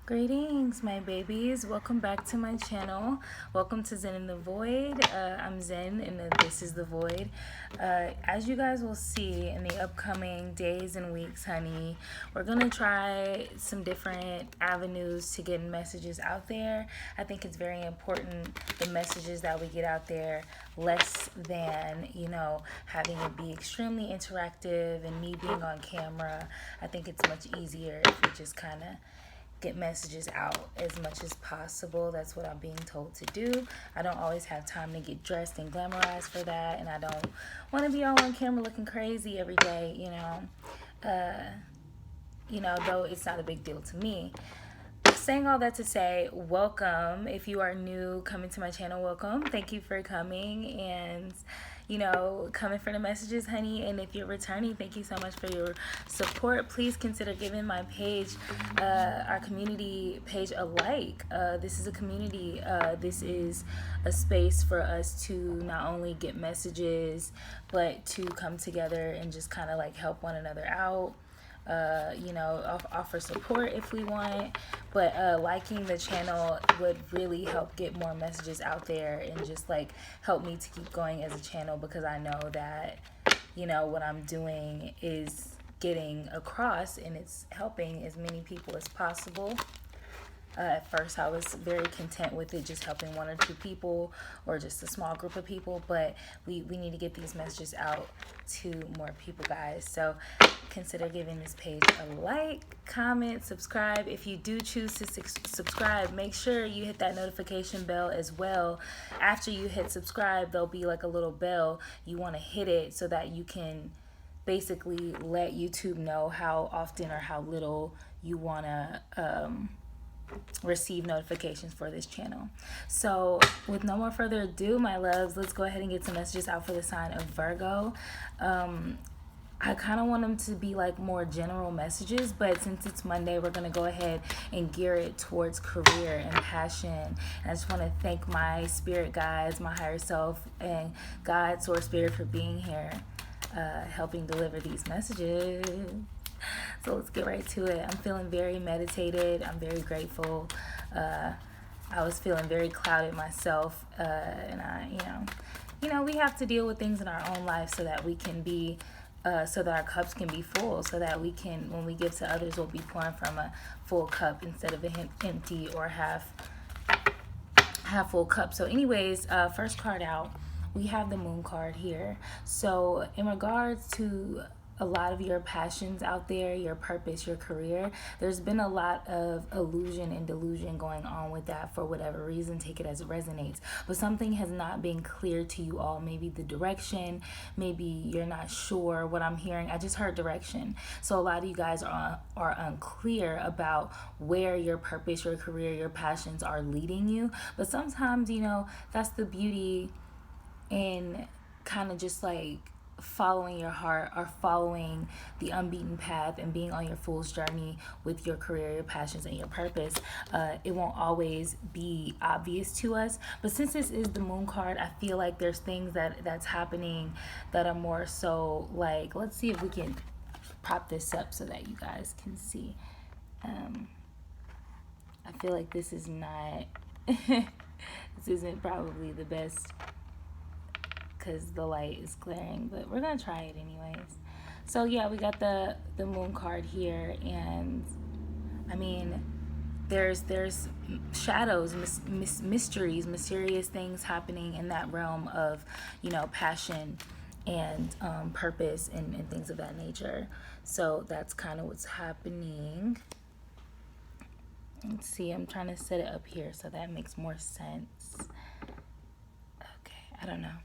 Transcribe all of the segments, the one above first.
Greetings, my babies. Welcome back to my channel. Welcome to Zen in the Void. I'm Zen, and this is the Void. As you guys will see in the upcoming days and weeks, honey, we're gonna try some different avenues to getting messages out there. I think it's very important the messages that we get out there, less than having it be extremely interactive and me being on camera. I think it's much easier if we just kind of get messages out as much as possible. That's what I'm being told to do. I don't always have time to get dressed and glamorized for that, and I don't want to be all on camera looking crazy every day, though it's not a big deal to me. Saying all that to say, welcome. If you are new coming to my channel, welcome. Thank you for coming and coming for the messages, honey. And if you're returning, thank you so much for your support. Please consider giving my page, our community page, a like. This is a community. This is a space for us to not only get messages, but to come together and just kind of like help one another out. Offer support if we want, but liking the channel would really help get more messages out there and just like help me to keep going as a channel, because I know that what I'm doing is getting across and it's helping as many people as possible. At first I was very content with it just helping one or two people or just a small group of people, but we need to get these messages out to more people, guys. So consider giving this page a like, comment, subscribe. If you do choose to subscribe, make sure you hit that notification bell as well. After you hit subscribe, there'll be like a little bell. You want to hit it so that you can basically let YouTube know how often or how little you want to receive notifications for this channel. So with no more further ado, my loves, let's go ahead and get some messages out for the sign of Virgo. I kind of want them to be like more general messages, but since it's Monday, we're going to go ahead and gear it towards career and passion. And I just want to thank my spirit guides, my higher self, and God, Source Spirit, for being here, helping deliver these messages. So let's get right to it. I'm feeling very meditated. I'm very grateful. I was feeling very clouded myself, and we have to deal with things in our own life so that we can be, so that our cups can be full, so that we can, when we give to others, we'll be pouring from a full cup instead of an empty or half full cup. So anyways, first card out, we have the Moon card here. So in regards to a lot of your passions out there, your purpose, your career, there's been a lot of illusion and delusion going on with that for whatever reason. Take it as it resonates. But something has not been clear to you all. Maybe the direction, maybe you're not sure what I'm hearing. I just heard direction. So a lot of you guys are unclear about where your purpose, your career, your passions are leading you. But sometimes, that's the beauty in kind of just like following your heart or following the unbeaten path and being on your fool's journey with your career, your passions, and your purpose. It won't always be obvious to us, but since this is the Moon card, I feel like there's things that's happening that are more so like, let's see if we can prop this up so that you guys can see. I feel like this is not this isn't probably the best because the light is glaring, but we're gonna try it anyways. So yeah, we got the Moon card here, and I mean, there's shadows, mysteries, mysterious things happening in that realm of passion and purpose and things of that nature. So that's kind of what's happening. Let's see, I'm trying to set it up here so that makes more sense. Okay, I don't know.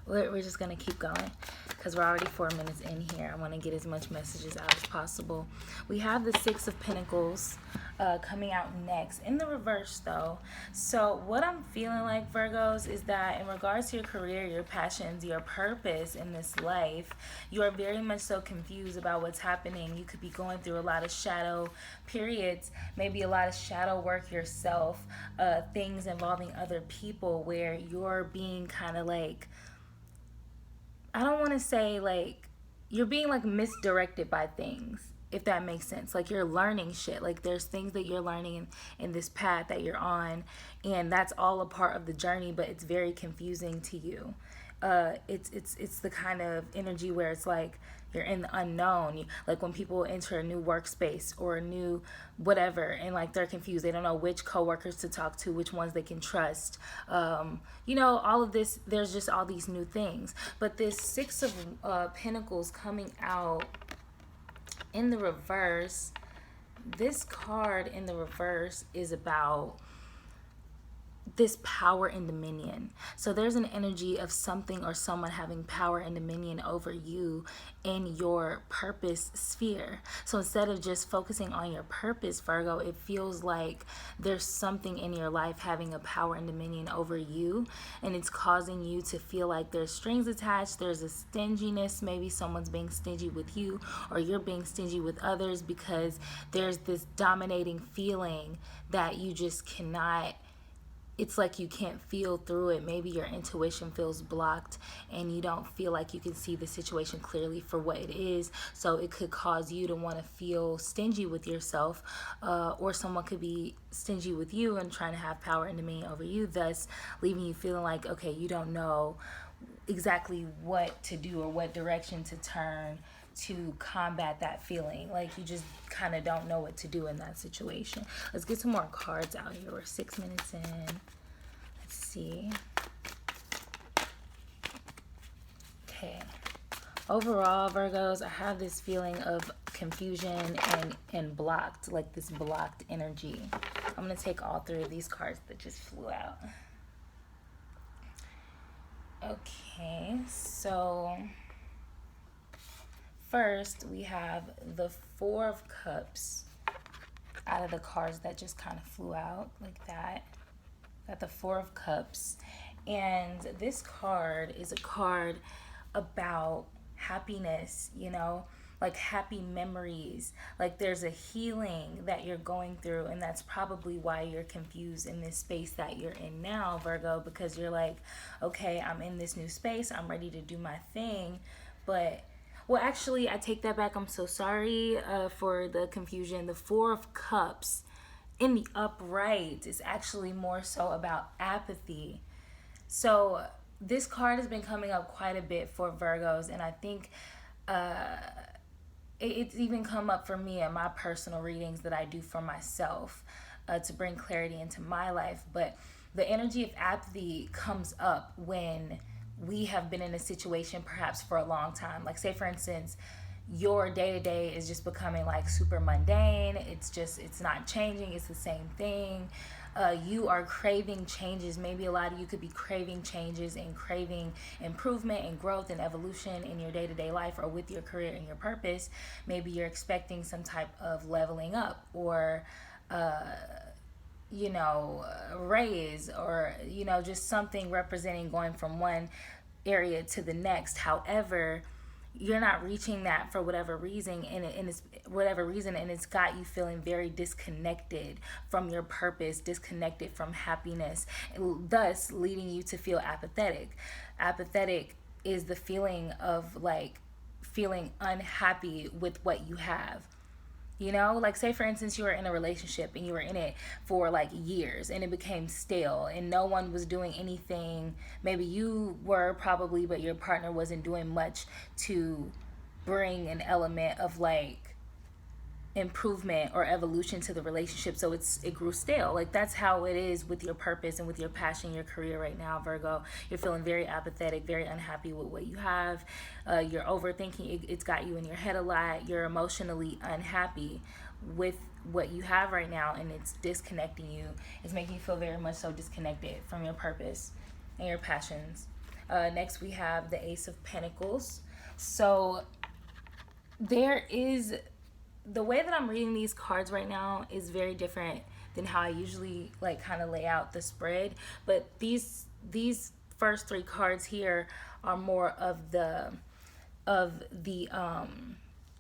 We're just gonna keep going because we're already 4 minutes in here. I want to get as much messages out as possible. We have the Six of Pentacles coming out next in the reverse though. So what I'm feeling like, Virgos, is that in regards to your career, your passions, your purpose in this life, you are very much so confused about what's happening. You could be going through a lot of shadow periods, maybe a lot of shadow work yourself, things involving other people where you're being kind of like, I don't want to say like, you're being like misdirected by things. if that makes sense. Like, you're learning shit. Like, there's things that you're learning in this path that you're on, and that's all a part of the journey, but it's very confusing to you. It's the kind of energy where it's like you're in the unknown. Like, when people enter a new workspace or a new whatever, and like they're confused, they don't know which coworkers to talk to, which ones they can trust. All of this. There's just all these new things. But this Six of Pentacles coming out in the reverse. This card in the reverse is about this power and dominion. So there's an energy of something or someone having power and dominion over you in your purpose sphere. So instead of just focusing on your purpose, Virgo, it feels like there's something in your life having a power and dominion over you, and it's causing you to feel like there's strings attached. There's a stinginess. Maybe someone's being stingy with you, or you're being stingy with others, because there's this dominating feeling that you just cannot, it's like you can't feel through it. Maybe your intuition feels blocked and you don't feel like you can see the situation clearly for what it is. So it could cause you to want to feel stingy with yourself, or someone could be stingy with you and trying to have power and dominion over you, thus leaving you feeling like, okay, you don't know exactly what to do or what direction to turn to combat that feeling. Like, you just kind of don't know what to do in that situation. Let's get some more cards out here. We're 6 minutes in. Let's see. Okay. Overall, Virgos, I have this feeling of confusion and blocked, like this blocked energy. I'm going to take all three of these cards that just flew out. Okay, so first, we have the Four of Cups out of the cards that just kind of flew out like that. Got the Four of Cups. And this card is a card about happiness, like happy memories. Like, there's a healing that you're going through, and that's probably why you're confused in this space that you're in now, Virgo, because you're like, okay, I'm in this new space. I'm ready to do my thing, but... Well, actually, I take that back. I'm so sorry for the confusion. The Four of Cups in the upright is actually more so about apathy. So this card has been coming up quite a bit for Virgos, and I think it's even come up for me in my personal readings that I do for myself to bring clarity into my life. But the energy of apathy comes up when we have been in a situation perhaps for a long time. Like, say for instance, your day-to-day is just becoming like super mundane. It's not changing. It's the same thing. You are craving changes. Maybe a lot of you could be craving changes and craving improvement and growth and evolution in your day-to-day life or with your career and your purpose. Maybe you're expecting some type of leveling up, or raise, or just something representing going from one area to the next. However, you're not reaching that for whatever reason, and it's got you feeling very disconnected from your purpose, disconnected from happiness, thus leading you to feel apathetic. Apathetic is the feeling of like feeling unhappy with what you have. Like, say for instance, you were in a relationship and you were in it for like years and it became stale and no one was doing anything. Maybe you were probably, but your partner wasn't doing much to bring an element of like improvement or evolution to the relationship, so it grew stale. Like, that's how it is with your purpose and with your passion, your career right now, Virgo. You're feeling very apathetic, very unhappy with what you have. You're overthinking. It's got you in your head a lot. You're emotionally unhappy with what you have right now, and it's disconnecting you. It's making you feel very much so disconnected from your purpose and your passions. Next, we have the Ace of Pentacles. So there is... the way that I'm reading these cards right now is very different than how I usually like kind of lay out the spread. But these first three cards here are more of the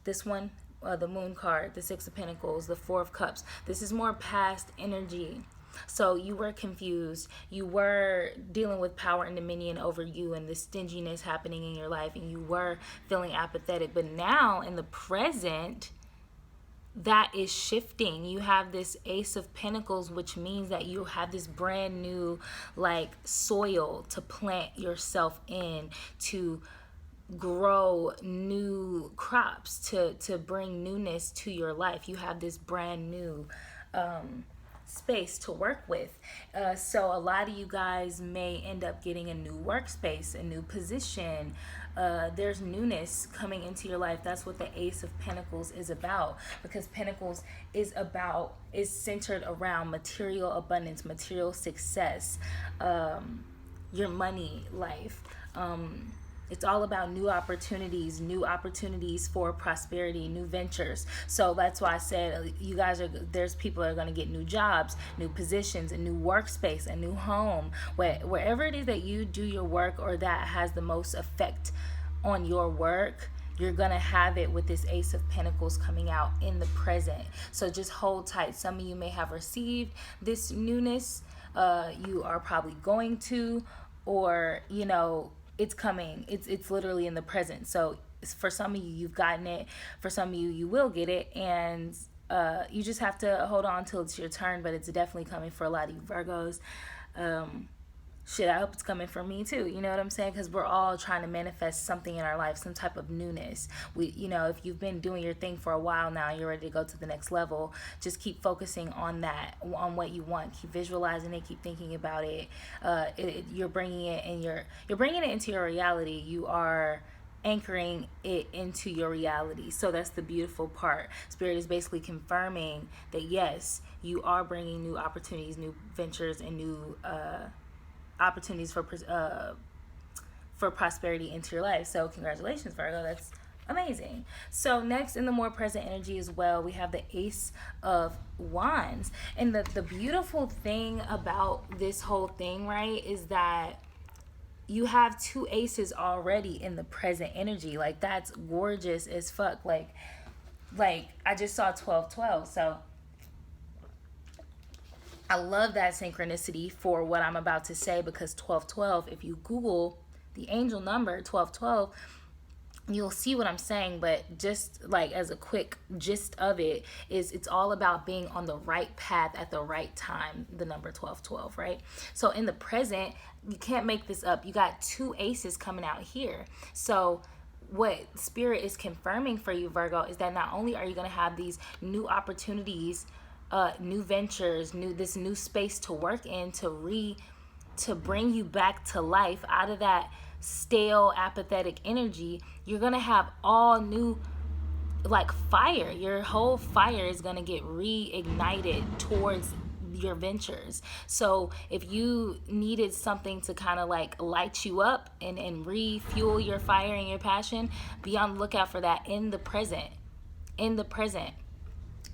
this one, the Moon card, the Six of Pentacles, the Four of Cups. This is more past energy. So you were confused. You were dealing with power and dominion over you and the stinginess happening in your life, and you were feeling apathetic. But now in the present, that is shifting. You have this Ace of Pentacles, which means that you have this brand new like soil to plant yourself in, to grow new crops, to bring newness to your life. You have this brand new space to work with. So a lot of you guys may end up getting a new workspace, a new position. There's newness coming into your life. That's what the Ace of Pentacles is about, because Pentacles is centered around material abundance, material success, your money life. It's all about new opportunities for prosperity, new ventures. So that's why I said there's people that are going to get new jobs, new positions, a new workspace, a new home, wherever it is that you do your work or that has the most effect on your work. You're going to have it with this Ace of Pentacles coming out in the present. So just hold tight. Some of you may have received this newness. You are probably going to, or, it's coming. It's literally in the present. So for some of you, you've gotten it. For some of you, you will get it. And you just have to hold on till it's your turn. But it's definitely coming for a lot of you Virgos. I hope it's coming for me too. You know what I'm saying? Because we're all trying to manifest something in our life, some type of newness. If you've been doing your thing for a while now, you're ready to go to the next level. Just keep focusing on that, on what you want. Keep visualizing it. Keep thinking about it. You're bringing it, and you're bringing it into your reality. You are anchoring it into your reality. So that's the beautiful part. Spirit is basically confirming that yes, you are bringing new opportunities, new ventures, and new opportunities for prosperity into your life. So congratulations, Virgo. That's amazing. So next, in the more present energy as well, we have the Ace of Wands. And the beautiful thing about this whole thing, right, is that you have two aces already in the present energy. Like, that's gorgeous as fuck. Like I just saw 1212. So I love that synchronicity for what I'm about to say, because 1212, if you Google the angel number 1212, you'll see what I'm saying. But just like as a quick gist of it, is it's all about being on the right path at the right time, the number 1212, right? So in the present, you can't make this up. You got two aces coming out here. So what Spirit is confirming for you, Virgo, is that not only are you going to have these new opportunities, new ventures, this new space to work in, to bring you back to life out of that stale, apathetic energy. You're gonna have all new, like, fire. Your whole fire is gonna get reignited towards your ventures. So if you needed something to kind of like light you up and refuel your fire and your passion, be on the lookout for that in the present.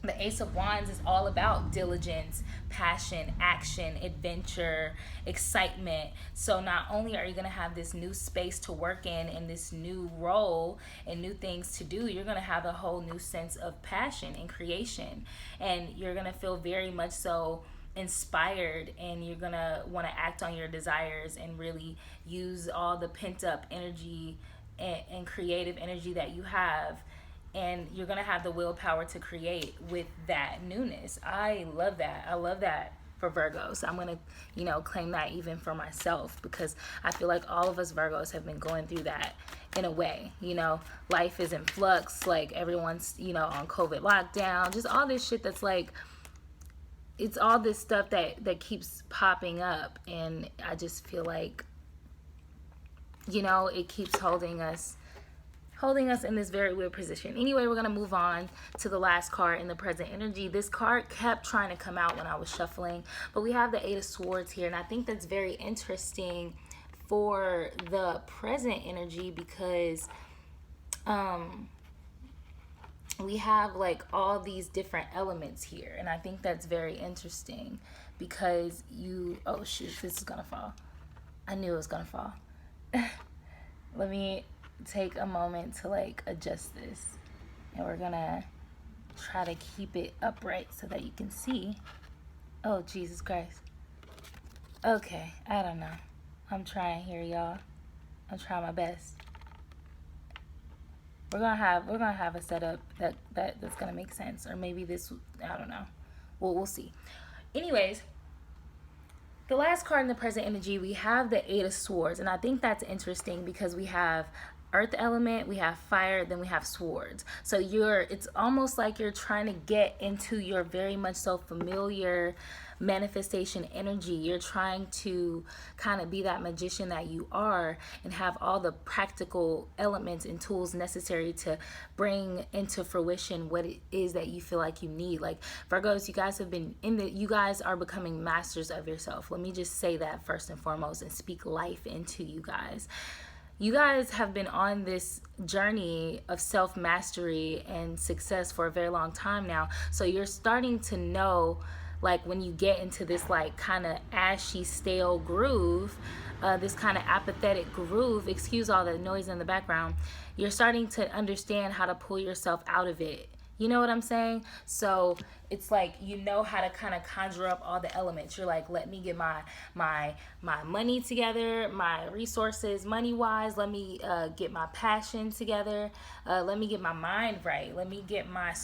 The Ace of Wands is all about diligence, passion, action, adventure, excitement. So not only are you going to have this new space to work in and this new role and new things to do, you're going to have a whole new sense of passion and creation. And you're going to feel very much so inspired, and you're going to want to act on your desires and really use all the pent up energy and creative energy that you have. And you're going to have the willpower to create with that newness. I love that for Virgos. I'm going to, claim that even for myself, because I feel like all of us Virgos have been going through that in a way. Life is in flux. Like, everyone's, on COVID lockdown. Just all this shit that's like, it's all this stuff that keeps popping up. And I just feel like, it keeps holding us in this very weird position. Anyway, we're going to move on to the last card in the present energy. This card kept trying to come out when I was shuffling, but we have the Eight of Swords here, and I think that's very interesting for the present energy, because we have like all these different elements here, and I think that's very interesting because oh shoot, this is going to fall. I knew it was going to fall. Let me take a moment to like adjust this, and we're gonna try to keep it upright so that you can see. Oh, Jesus Christ. Okay, I don't know. I'm trying here, y'all. I'm trying my best. we're gonna have a setup that's gonna make sense, or maybe this, I don't know. We'll see. Anyways, the last card in the present energy, we have the Eight of Swords, and I think that's interesting because we have earth element, we have fire, then we have swords. So it's almost like you're trying to get into your very much so familiar manifestation energy. You're trying to kind of be that magician that you are and have all the practical elements and tools necessary to bring into fruition what it is that you feel like you need. Like Virgos, you guys are becoming masters of yourself. Let me just say that first and foremost and speak life into you guys. You guys have been on this journey of self-mastery and success for a very long time now. So you're starting to know, like, when you get into this like kind of ashy, stale groove, this kind of apathetic groove, excuse all the noise in the background, you're starting to understand how to pull yourself out of it. You know what I'm saying? So it's like you know how to kind of conjure up all the elements. You're like, let me get my money together, my resources money wise. Let me get my passion together. Let me get my mind right. Let me get my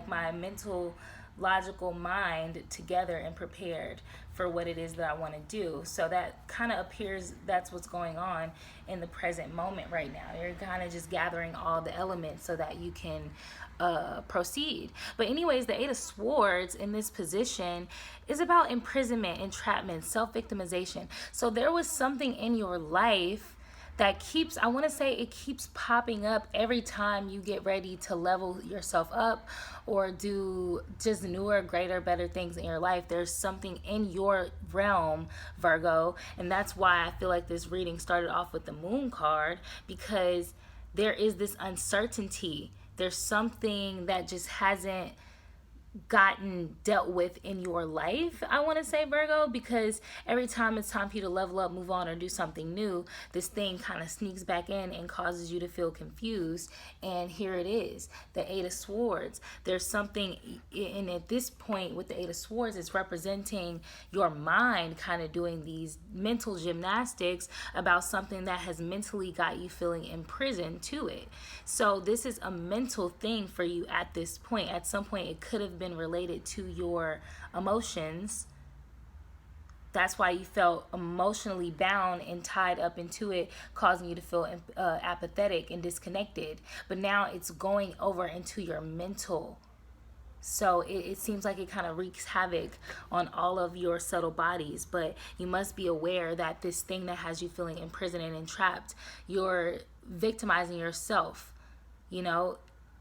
my mental logical mind together and prepared for what it is that I want to do. So that kind of appears that's what's going on in the present moment right now. You're kind of just gathering all the elements so that you can proceed. But anyways, the Eight of Swords in this position is about imprisonment, entrapment, self-victimization. So there was something in your life that keeps, I want to say it keeps popping up every time you get ready to level yourself up or do just newer, greater, better things in your life. There's something in your realm, Virgo, and that's why I feel like this reading started off with the Moon card, because there is this uncertainty. There's something that just hasn't gotten dealt with in your life, I want to say, Virgo, because every time it's time for you to level up, move on, or do something new, this thing kind of sneaks back in and causes you to feel confused. And here it is, the Eight of Swords. There's something, and at this point with the Eight of Swords, it's representing your mind kind of doing these mental gymnastics about something that has mentally got you feeling imprisoned to it. So this is a mental thing for you at this point. At some point it could have been related to your emotions. That's why you felt emotionally bound and tied up into it, causing you to feel apathetic and disconnected. But now it's going over into your mental. So it seems like it kind of wreaks havoc on all of your subtle bodies. But you must be aware that this thing that has you feeling imprisoned and entrapped, you're victimizing yourself. You know,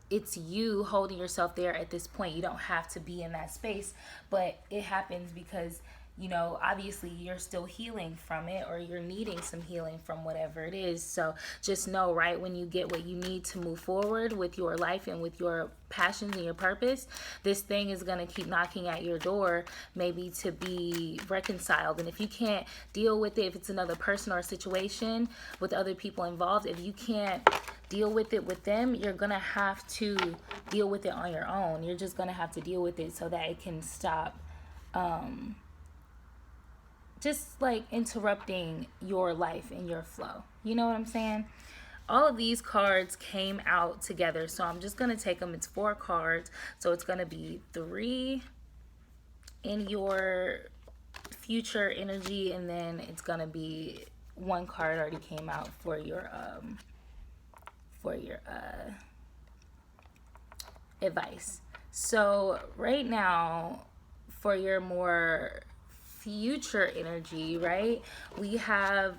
it's you holding yourself there at this point. You don't have to be in that space, but it happens because, you know, obviously you're still healing from it, or you're needing some healing from whatever it is. So just know, right, when you get what you need to move forward with your life and with your passions and your purpose, this thing is going to keep knocking at your door, maybe to be reconciled. And if you can't deal with it, if it's another person or a situation with other people involved, if you can't deal with it with them, you're gonna have to deal with it on your own. You're just gonna have to deal with it so that it can stop just like interrupting your life and your flow. You know what I'm saying? All of these cards came out together, so I'm just gonna take them. It's 4 cards, so it's gonna be 3 in your future energy, and then it's gonna be 1 card already came out for your advice. So right now, for your more future energy, right, we have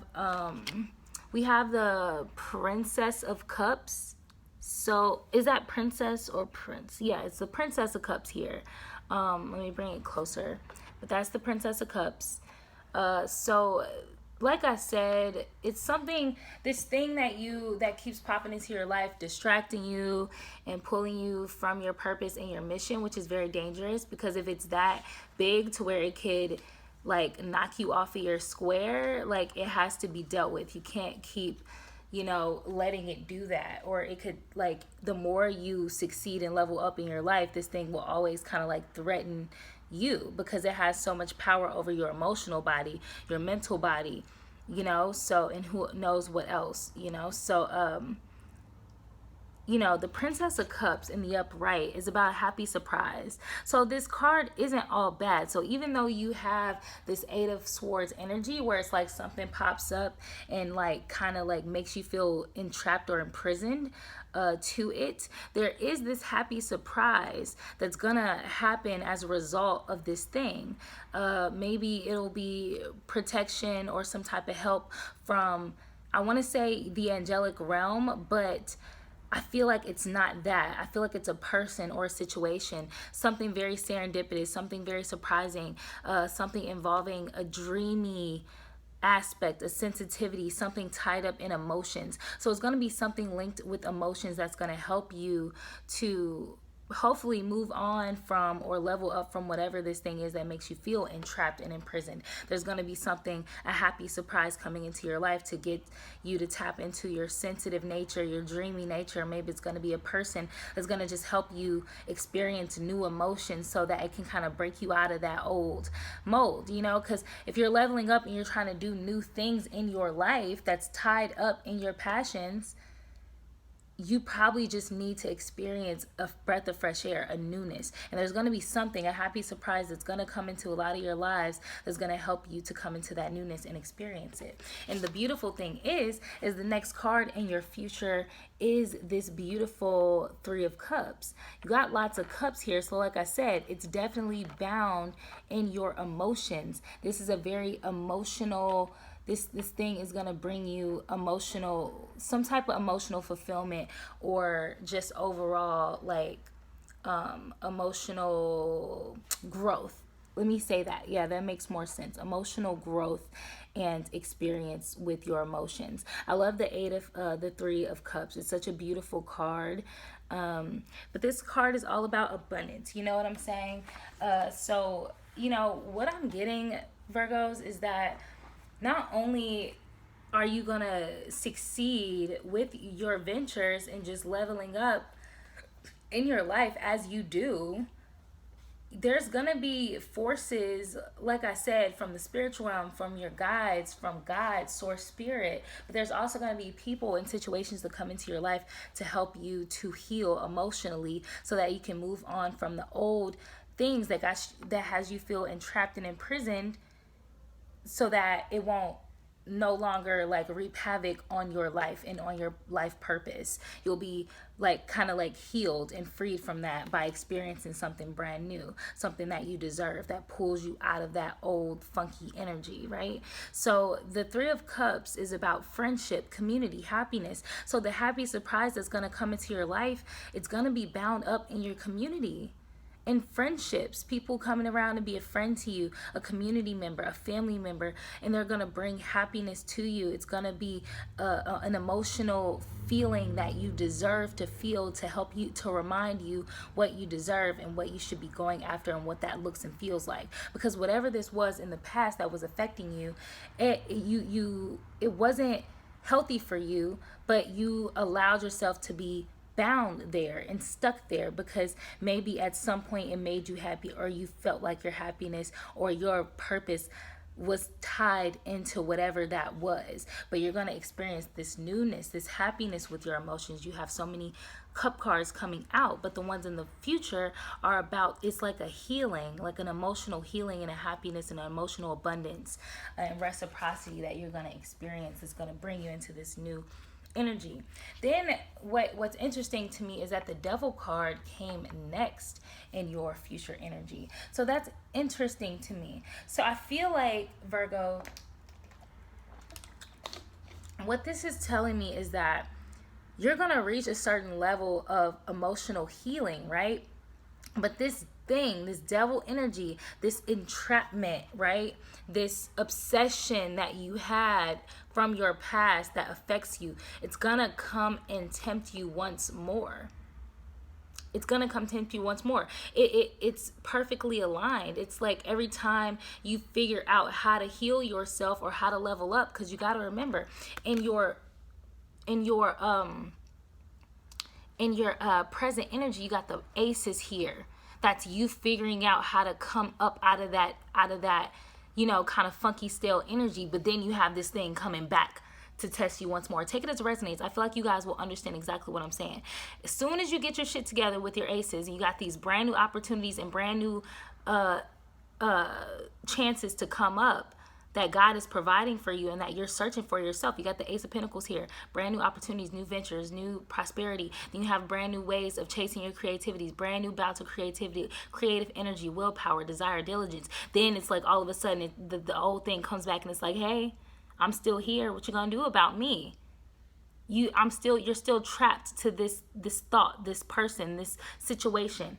the Princess of Cups. So is that princess or prince? Yeah, it's the Princess of Cups here. Let me bring it closer. But that's the Princess of Cups. So like I said, it's something, this thing that keeps popping into your life, distracting you and pulling you from your purpose and your mission, which is very dangerous, because if it's that big to where it could like knock you off of your square, like it has to be dealt with. You can't keep, you know, letting it do that, or it could, like, the more you succeed and level up in your life, this thing will always kind of like threaten you, because it has so much power over your emotional body, your mental body, you know, so, and who knows what else, you know. So the Princess of Cups in the upright is about a happy surprise. So this card isn't all bad. So even though you have this Eight of Swords energy where it's like something pops up and like kind of like makes you feel entrapped or imprisoned to it, there is this happy surprise that's gonna happen as a result of this thing. Maybe it'll be protection or some type of help from, I want to say, the angelic realm, but I feel like it's not that. I feel like it's a person or a situation, something very serendipitous, something very surprising, something involving a dreamy aspect, a sensitivity, something tied up in emotions. So it's going to be something linked with emotions that's going to help you to hopefully move on from or level up from whatever this thing is that makes you feel entrapped and imprisoned. There's going to be something, a happy surprise coming into your life to get you to tap into your sensitive nature, your dreamy nature. Maybe it's going to be a person that's going to just help you experience new emotions so that it can kind of break you out of that old mold, because if you're leveling up and you're trying to do new things in your life that's tied up in your passions, you probably just need to experience a breath of fresh air, a newness. And there's going to be something, a happy surprise that's going to come into a lot of your lives that's going to help you to come into that newness and experience it. And the beautiful thing is the next card in your future is this beautiful Three of Cups. You got lots of cups here. So like I said, it's definitely bound in your emotions. This is a very emotional, this thing is going to bring you some type of emotional fulfillment, or just overall like emotional growth. Let me say that. Yeah, that makes more sense. Emotional growth and experience with your emotions. I love the Three of Cups. It's such a beautiful card. But this card is all about abundance. You know what I'm saying? So, what I'm getting, Virgos, is that not only are you going to succeed with your ventures and just leveling up in your life as you do, there's going to be forces, like I said, from the spiritual realm, from your guides, from God, source, spirit. But there's also going to be people and situations that come into your life to help you to heal emotionally so that you can move on from the old things that has you feel entrapped and imprisoned, so that it won't no longer like reap havoc on your life and on your life purpose. You'll be like kind of like healed and freed from that by experiencing something brand new, something that you deserve, that pulls you out of that old funky energy, right? So the Three of Cups is about friendship, community, happiness. So the happy surprise that's going to come into your life, it's going to be bound up in your community. In friendships, people coming around to be a friend to you, a community member, a family member, and they're going to bring happiness to you. It's going to be an emotional feeling that you deserve to feel, to help you, to remind you what you deserve and what you should be going after and what that looks and feels like. Because whatever this was in the past that was affecting you, it wasn't healthy for you, but you allowed yourself to be bound there and stuck there because maybe at some point it made you happy, or you felt like your happiness or your purpose was tied into whatever that was. But you're going to experience this newness, this happiness with your emotions. You have so many cup cards coming out, but the ones in the future are about, it's like a healing, like an emotional healing and a happiness and an emotional abundance and reciprocity that you're going to experience. Is going to bring you into this new energy. Then what's interesting to me is that the Devil card came next in your future energy. So that's interesting to me. So I feel like, Virgo, what this is telling me is that you're going to reach a certain level of emotional healing, right? But this thing, this devil energy, this entrapment, right? This obsession that you had from your past that affects you, it's gonna come and tempt you once more. It's gonna come tempt you once more. It's perfectly aligned. It's like every time you figure out how to heal yourself or how to level up, because you got to remember, in your present energy, you got the aces here. That's you figuring out how to come up out of that, kind of funky stale energy. But then you have this thing coming back to test you once more. Take it as it resonates. I feel like you guys will understand exactly what I'm saying. As soon as you get your shit together with your aces and you got these brand new opportunities and brand new chances to come up that God is providing for you and that you're searching for yourself. You got the Ace of Pentacles here. Brand new opportunities, new ventures, new prosperity. Then you have brand new ways of chasing your creativities, brand new bouts of creativity, creative energy, willpower, desire, diligence. Then it's like all of a sudden the old thing comes back and it's like, hey, I'm still here. What you gonna do about me? You're still trapped to this thought, this person, this situation.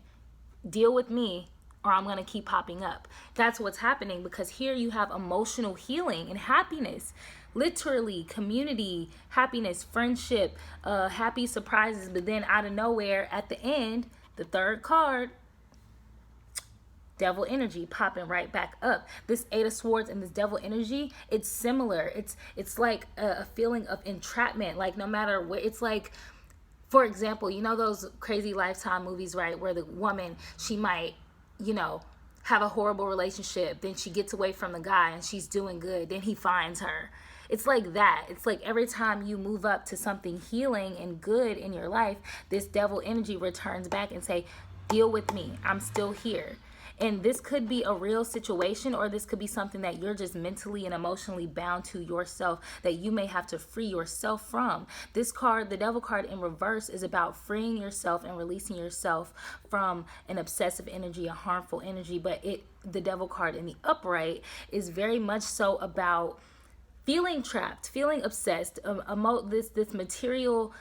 Deal with me, or I'm going to keep popping up. That's what's happening, because here you have emotional healing and happiness. Literally, community, happiness, friendship, happy surprises. But then out of nowhere, at the end, the third card, devil energy popping right back up. This Eight of Swords and this devil energy, it's similar. It's like a feeling of entrapment. Like no matter where, it's like, for example, you know those crazy Lifetime movies, right? Where the woman, she might, have a horrible relationship. Then she gets away from the guy and she's doing good. Then he finds her. It's like that. It's like every time you move up to something healing and good in your life, this devil energy returns back and say, deal with me. I'm still here. And this could be a real situation, or this could be something that you're just mentally and emotionally bound to yourself that you may have to free yourself from. This card, the devil card in reverse, is about freeing yourself and releasing yourself from an obsessive energy, a harmful energy. But the devil card in the upright is very much so about feeling trapped, feeling obsessed, this material,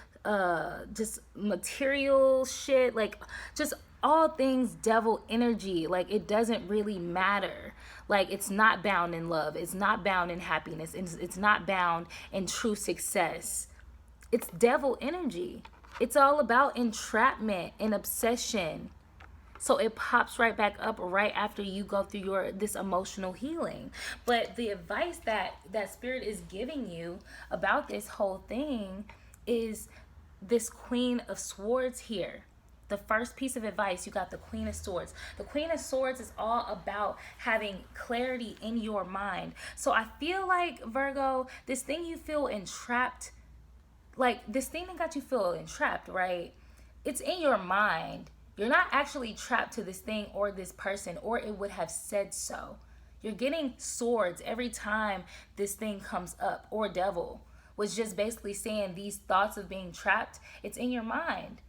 just material shit, like just all things devil energy. Like it doesn't really matter. Like it's not bound in love. It's not bound in happiness. It's not bound in true success. It's devil energy. It's all about entrapment and obsession. So it pops right back up right after you go through this emotional healing. But the advice that Spirit is giving you about this whole thing is this Queen of Swords here. The first piece of advice, you got the Queen of Swords. The Queen of Swords is all about having clarity in your mind. So I feel like, Virgo, this thing you feel entrapped, like this thing that got you feel entrapped, right? It's in your mind. You're not actually trapped to this thing or this person, or it would have said so. You're getting swords every time this thing comes up, or devil was just basically saying these thoughts of being trapped. It's in your mind.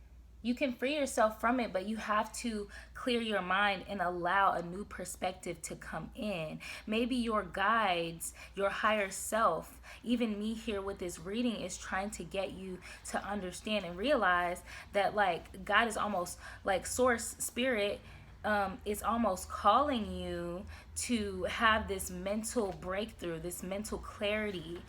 You can free yourself from it, but you have to clear your mind and allow a new perspective to come in. Maybe your guides, your higher self, even me here with this reading, is trying to get you to understand and realize that, like, God is almost like source spirit is almost calling you to have this mental breakthrough, this mental clarity.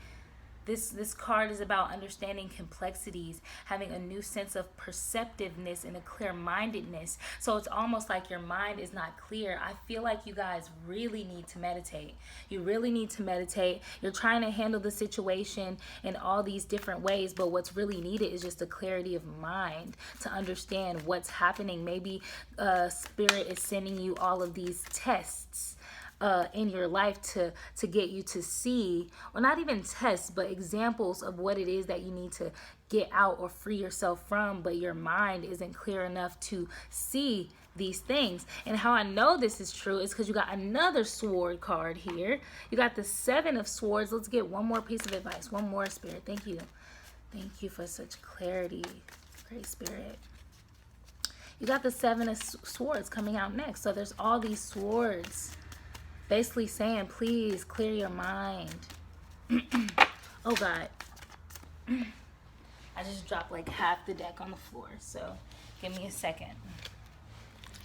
This card is about understanding complexities, having a new sense of perceptiveness and a clear-mindedness. So it's almost like your mind is not clear. I feel like you guys really need to meditate. You really need to meditate. You're trying to handle the situation in all these different ways, but what's really needed is just a clarity of mind to understand what's happening. Maybe Spirit is sending you all of these tests in your life to get you to see, or not even tests, but examples of what it is that you need to get out or free yourself from, but your mind isn't clear enough to see these things. And how I know this is true is because you got another sword card here. You got the Seven of Swords. Let's get one more piece of advice. One more, Spirit. Thank you. Thank you for such clarity, Great Spirit. You got the Seven of Swords coming out next. So there's all these swords basically saying, please clear your mind. Oh God. I just dropped like half the deck on the floor, so give me a second.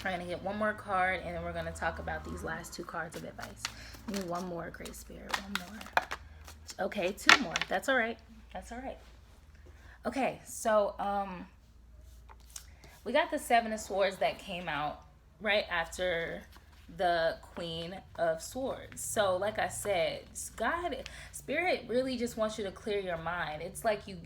We're going to get one more card, and then we're going to talk about these last two cards of advice. Give me one more, Great Spirit. One more. Okay, two more. That's all right. That's all right. Okay, so we got the Seven of Swords that came out right after the Queen of Swords. So like I said, God, Spirit really just wants you to clear your mind. It's like you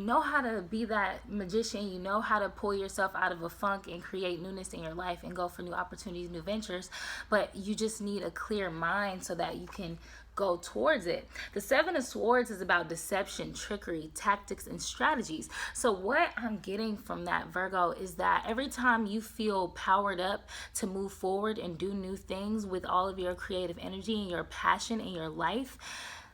know how to be that magician. You know how to pull yourself out of a funk and create newness in your life and go for new opportunities, new ventures, but you just need a clear mind so that you can go towards it. The Seven of Swords is about deception, trickery, tactics, and strategies. So what I'm getting from that, Virgo, is that every time you feel powered up to move forward and do new things with all of your creative energy and your passion in your life,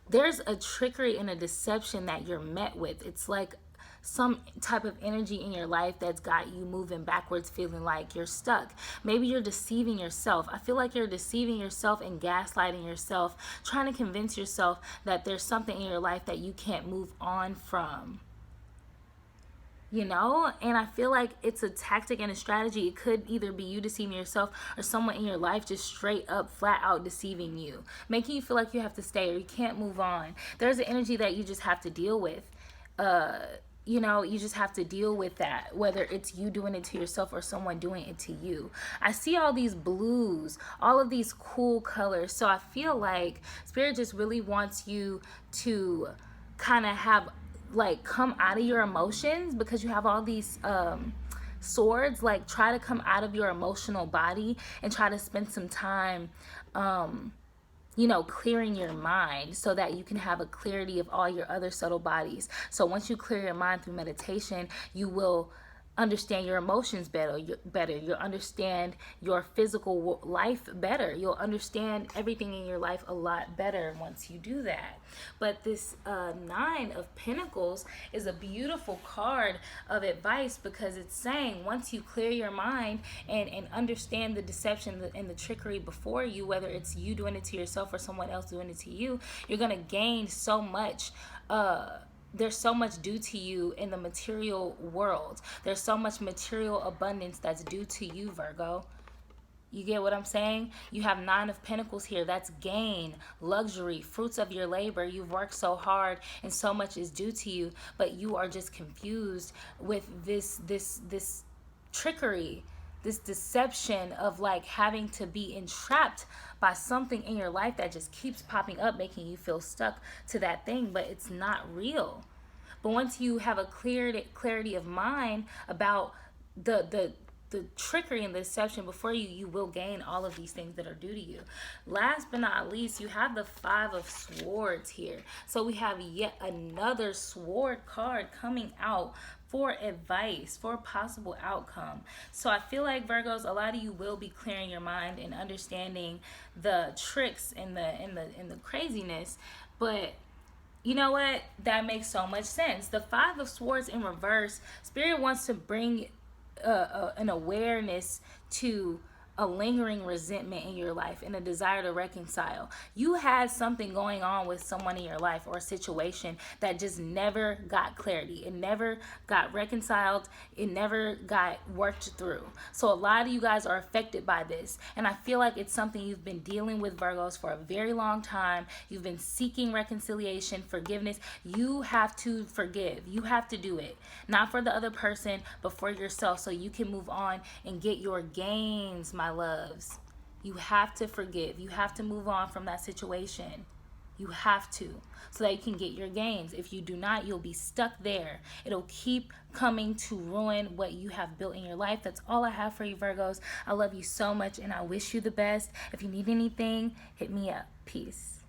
there's a trickery and a deception that you're met with. It's like some type of energy in your life that's got you moving backwards, feeling like you're stuck. Maybe you're deceiving yourself. I feel like you're deceiving yourself and gaslighting yourself, trying to convince yourself that there's something in your life that you can't move on from. You know, and I feel like it's a tactic and a strategy. It could either be you deceiving yourself or someone in your life just straight up flat out deceiving you, making you feel like you have to stay or you can't move on. There's an energy that you just have to deal with. You know, you just have to deal with that, whether it's you doing it to yourself or someone doing it to you. I see all these blues, all of these cool colors. So I feel like Spirit just really wants you to kind of have, like, come out of your emotions, because you have all these swords. Like, try to come out of your emotional body and try to spend some time you know, clearing your mind so that you can have a clarity of all your other subtle bodies. So once you clear your mind through meditation, you will understand your emotions better. You'll understand your physical life better. You'll understand everything in your life a lot better once you do that. But this Nine of Pentacles is a beautiful card of advice, because it's saying once you clear your mind and understand the deception and the trickery before you, whether it's you doing it to yourself or someone else doing it to you, you're going to gain so much. There's so much due to you in the material world. There's so much material abundance that's due to you, Virgo. You get what I'm saying? You have Nine of Pentacles here. That's gain, luxury, fruits of your labor. You've worked so hard and so much is due to you, but you are just confused with this trickery, this deception of like having to be entrapped by something in your life that just keeps popping up, making you feel stuck to that thing, but it's not real. But once you have a clarity of mind about the trickery and the deception before you, you will gain all of these things that are due to you. Last but not least, you have the Five of Swords here. So we have yet another sword card coming out for advice, for a possible outcome. So I feel like, Virgos, a lot of you will be clearing your mind and understanding the tricks and the craziness. But you know what? That makes so much sense. The Five of Swords in reverse, Spirit wants to bring an awareness to a lingering resentment in your life and a desire to reconcile. You had something going on with someone in your life or a situation that just never got clarity. It never got reconciled. It never got worked through. So a lot of you guys are affected by this. And I feel like it's something you've been dealing with, Virgos, for a very long time. You've been seeking reconciliation, forgiveness. You have to forgive. You have to do it. Not for the other person, but for yourself, so you can move on and get your gains, my loves. You have to forgive. You have to move on from that situation. You have to, so that you can get your gains. If you do not, you'll be stuck there. It'll keep coming to ruin what you have built in your life. That's all I have for you, Virgos. I love you so much and I wish you the best. If you need anything, hit me up. Peace.